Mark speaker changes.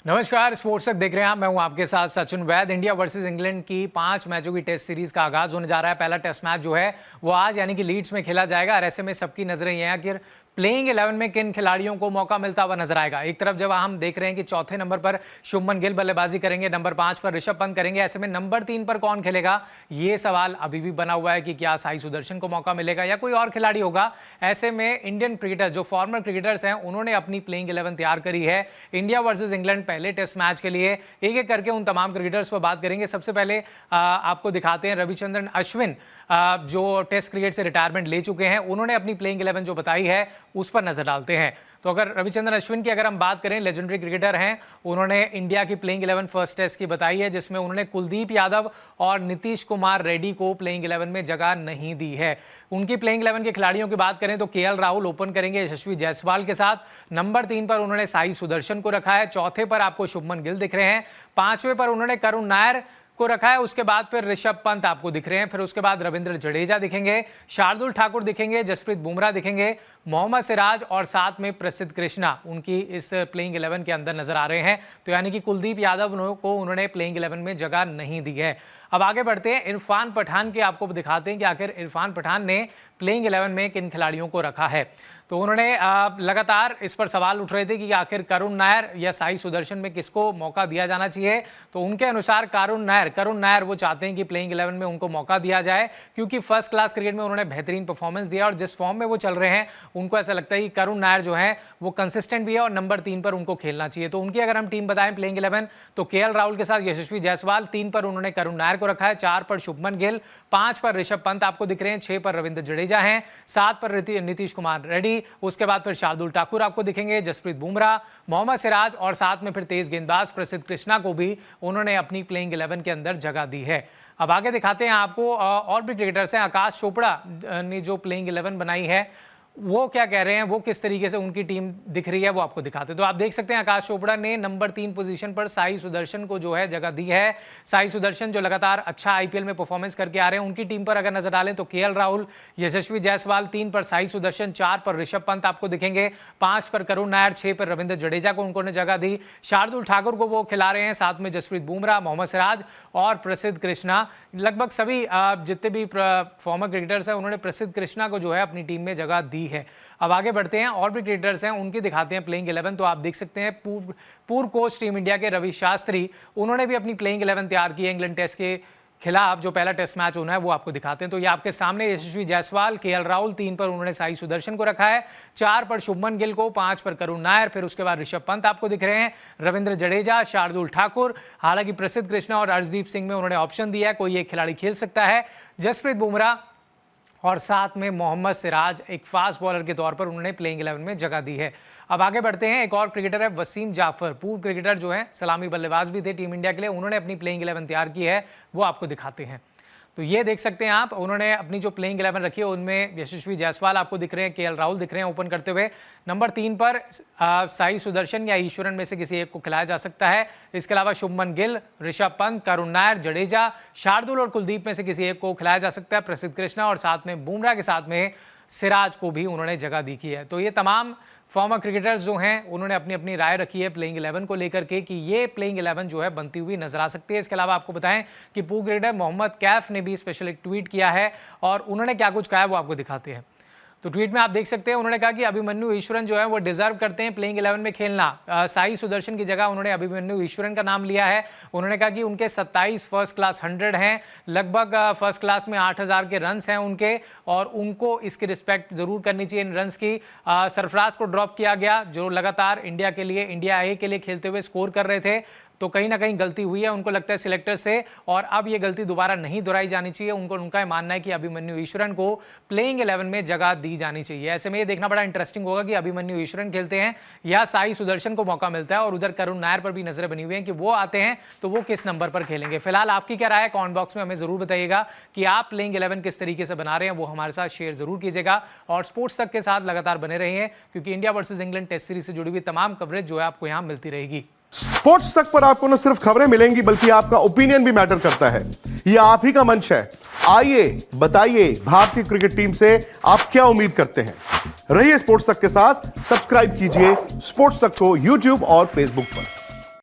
Speaker 1: नमस्कार, स्पोर्ट्स तक देख रहे हैं आप। मैं हूं आपके साथ सचिन वैद। इंडिया वर्सेस इंग्लैंड की 5 मैचों की टेस्ट सीरीज का आगाज होने जा रहा है। पहला टेस्ट मैच जो है वो आज यानी कि लीड्स में खेला जाएगा और ऐसे में सबकी नजरें ये हैं कि प्लेइंग 11 में किन खिलाड़ियों को मौका मिलता हुआ नजर आएगा। एक तरफ जब हम देख रहे हैं कि चौथे नंबर पर शुभमन गिल बल्लेबाजी करेंगे, नंबर 5 पर ऋषभ पंत करेंगे, ऐसे में नंबर 3 पर कौन खेलेगा ये सवाल अभी भी बना हुआ है कि क्या साई सुदर्शन को मौका मिलेगा या कोई और खिलाड़ी होगा। ऐसे में इंडियन क्रिकेटर जो फॉर्मर क्रिकेटर्स हैं उन्होंने अपनी प्लेइंग 11 तैयार करी है इंडिया वर्सेस इंग्लैंड पहले टेस्ट मैच के लिए। एक एक करके उन तमाम क्रिकेटर्स पर बात करेंगे। सबसे पहले आपको दिखाते हैं रविचंद्रन अश्विन, जो टेस्ट क्रिकेट से रिटायरमेंट ले चुके हैं। उन्होंने अपनी प्लेइंग 11 जो बताई है उस पर नजर डालते हैं। तो अगर रविचंद्रन अश्विन की अगर हम बात करें, लेजेंडरी क्रिकेटर हैं, उन्होंने इंडिया की प्लेइंग 11 फर्स्ट टेस्ट की बताई है जिसमें उन्होंने कुलदीप यादव और नीतीश कुमार रेड्डी को प्लेइंग 11 में जगह नहीं दी है। उनकी प्लेइंग 11 के खिलाड़ियों की बात करें तो केएल राहुल ओपन करेंगे यशस्वी जायसवाल के साथ। नंबर 3 पर उन्होंने साई सुदर्शन को रखा है। चौथे पर आपको शुभमन गिल दिख रहे हैं। 5वें पर उन्होंने करुण नायर को रखा है। उसके बाद फिर ऋषभ पंत आपको दिख रहे हैं। फिर उसके बाद रविंद्र जडेजा दिखेंगे, शार्दुल ठाकुर दिखेंगे, जसप्रीत बुमराह दिखेंगे, मोहम्मद सिराज और साथ में प्रसिद्ध कृष्णा उनकी इस प्लेइंग 11 के अंदर नजर आ रहे हैं। तो यानी कि कुलदीप यादव को उन्होंने प्लेइंग 11 में जगह नहीं दी है। अब आगे बढ़ते हैं, इरफान पठान के आपको दिखाते हैं कि आखिर इरफान पठान ने प्लेइंग 11 में किन खिलाड़ियों को रखा है। तो उन्होंने लगातार इस पर सवाल उठ रहे थे कि आखिर करुण नायर या साई सुदर्शन में किसको मौका दिया जाना चाहिए। तो उनके अनुसार करुण नायर वो चाहते हैं कि प्लेइंग 11 में उनको मौका दिया जाए क्योंकि फर्स्ट क्लास क्रिकेट में उन्होंने बेहतरीन परफॉर्मेंस दिया और जिस फॉर्म में वो चल रहे हैं उनको ऐसा लगता है कि करुण नायर जो है वो कंसिस्टेंट भी है और नंबर 3 पर उनको खेलना चाहिए। तो उनकी अगर हम टीम बताएं प्लेइंग 11 तो केएल राहुल के साथ यशस्वी जायसवाल, 3 पर उन्होंने करुण नायर को रखा है, 4 पर शुभमन गिल, 5 पर ऋषभ पंत आपको दिख रहे हैं, 6 पर रविंद्र जडेजा हैं, 7 पर नीतीश कुमार रेड्डी, उसके बाद फिर शार्दुल ठाकुर आपको दिखेंगे, जसप्रीत बुमराह, मोहम्मद सिराज और साथ में फिर तेज गेंदबाज प्रसिद्ध कृष्णा को भी उन्होंने अपनी प्लेइंग 11 के अंदर जगह दी है। अब आगे दिखाते हैं आपको और भी क्रिकेटर्स हैं। आकाश चोपड़ा ने जो प्लेइंग 11 बनाई है वो क्या कह रहे हैं, वो किस तरीके से उनकी टीम दिख रही है वो आपको दिखाते हैं। तो आप देख सकते हैं आकाश चोपड़ा ने नंबर 3 पोजीशन पर साई सुदर्शन को जो है जगह दी है। साई सुदर्शन जो लगातार अच्छा आईपीएल में परफॉर्मेंस करके आ रहे हैं, उनकी टीम पर अगर नजर डालें तो केएल राहुल, यशस्वी जायसवाल, 3 पर साई सुदर्शन, 4 पर ऋषभ पंत आपको दिखेंगे, 5 पर करुण नायर, 6 पर रविंद्र जडेजा को उन्होंने जगह दी। शार्दुल ठाकुर को वो खिला रहे हैं, साथ में जसप्रीत बुमराह, मोहम्मद सिराज और प्रसिद्ध कृष्णा। लगभग सभी जितने भी फॉर्मर क्रिकेटर्स हैं उन्होंने प्रसिद्ध कृष्णा को जो है अपनी टीम में जगह दी है। अब आगे बढ़ते हैं, और भी क्रिकेटर्स हैं उनकी दिखाते हैं प्लेइंग 11। तो आप देख सकते हैं पूर्व कोच टीम इंडिया के रवि शास्त्री, उन्होंने भी अपनी प्लेइंग 11 तैयार की है इंग्लैंड टेस्ट के खिलाफ जो पहला टेस्ट मैच होना है वो आपको दिखाते हैं। तो ये आपके सामने यशस्वी जायसवाल, केएल राहुल, 3 पर उन्होंने साई सुदर्शन को रखा है, 4 पर शुभमन गिल को, 5 पर करुण नायर, फिर उसके बाद ऋषभ पंत आपको दिख रहे हैं, रविंद्र जडेजा, शार्दुल ठाकुर, हालांकि प्रसिद्ध कृष्णा और अर्शदीप सिंह में उन्होंने ऑप्शन दिया है, कोई एक खिलाड़ी खेल सकता है, जसप्रीत बुमराह और साथ में मोहम्मद सिराज एक फास्ट बॉलर के तौर पर उन्होंने प्लेइंग 11 में जगह दी है। अब आगे बढ़ते हैं, एक और क्रिकेटर है वसीम जाफर, पूर्व क्रिकेटर जो है, सलामी बल्लेबाज भी थे टीम इंडिया के लिए, उन्होंने अपनी प्लेइंग 11 तैयार की है, वो आपको दिखाते हैं। तो ये देख सकते हैं आप, उन्होंने अपनी जो प्लेइंग 11 रखी है उनमें यशस्वी जायसवाल आपको दिख रहे हैं, केएल राहुल दिख रहे हैं ओपन करते हुए, नंबर 3 पर साई सुदर्शन या ईश्वरन में से किसी एक को खिलाया जा सकता है। इसके अलावा शुभमन गिल, ऋषभ पंत, करुण नायर, जडेजा, शार्दुल और कुलदीप में से किसी एक को खिलाया जा सकता है, प्रसिद्ध कृष्णा और साथ में बुमराह के साथ में सिराज को भी उन्होंने जगह दी की है। तो ये तमाम फॉर्मर क्रिकेटर्स जो हैं उन्होंने अपनी अपनी राय रखी है प्लेइंग 11 को लेकर के कि ये प्लेइंग 11 जो है बनती हुई नजर आ सकती है। इसके अलावा आपको बताएं कि पूर्व क्रिकेटर मोहम्मद कैफ ने भी स्पेशल एक ट्वीट किया है और उन्होंने क्या कुछ कहा है वो आपको दिखाते हैं। तो ट्वीट में आप देख सकते हैं उन्होंने कहा कि अभिमन्यु ईश्वरन जो है वो डिजर्व करते हैं प्लेइंग 11 में खेलना। साई सुदर्शन की जगह उन्होंने अभिमन्यु ईश्वरन का नाम लिया है। उन्होंने कहा कि उनके 27 फर्स्ट क्लास 100 हैं, लगभग फर्स्ट क्लास में 8000 के रन्स हैं उनके, और उनको इसकी रिस्पेक्ट जरूर करनी चाहिए इन रन्स की। सरफराज को ड्रॉप किया गया जो लगातार इंडिया के लिए, इंडिया ए के लिए खेलते हुए स्कोर कर रहे थे, तो कहीं ना कहीं गलती हुई है उनको लगता है सिलेक्टर से, और अब ये गलती दोबारा नहीं दोहराई जानी चाहिए। उनका मानना है कि अभिमन्यु ईश्वरन को प्लेइंग 11 में जगह दी जानी चाहिए। ऐसे में ये देखना बड़ा इंटरेस्टिंग होगा कि अभिमन्यु ईश्वरन खेलते हैं या साई सुदर्शन को मौका मिलता है, और उधर करुण नायर पर भी नजरें बनी हुई हैं कि वो आते हैं तो वो किस नंबर पर खेलेंगे। फिलहाल आपकी क्या राय है कमेंट बॉक्स में हमें जरूर बताइएगा कि आप प्लेइंग 11 किस तरीके से बना रहे हैं, वो हमारे साथ शेयर जरूर कीजिएगा और स्पोर्ट्स तक के साथ लगातार बने रहिए क्योंकि India versus England test series से जुड़ी हुई तमाम कवरेज जो है आपको यहाँ मिलती रहेगी।
Speaker 2: स्पोर्ट्स तक पर आपको न सिर्फ खबरें मिलेंगी बल्कि आपका ओपिनियन भी मैटर करता है। यह आप ही का मंच है। आइए बताइए भारतीय क्रिकेट टीम से आप क्या उम्मीद करते हैं। रहिए स्पोर्ट्स तक के साथ, सब्सक्राइब कीजिए स्पोर्ट्स तक को यूट्यूब और फेसबुक पर।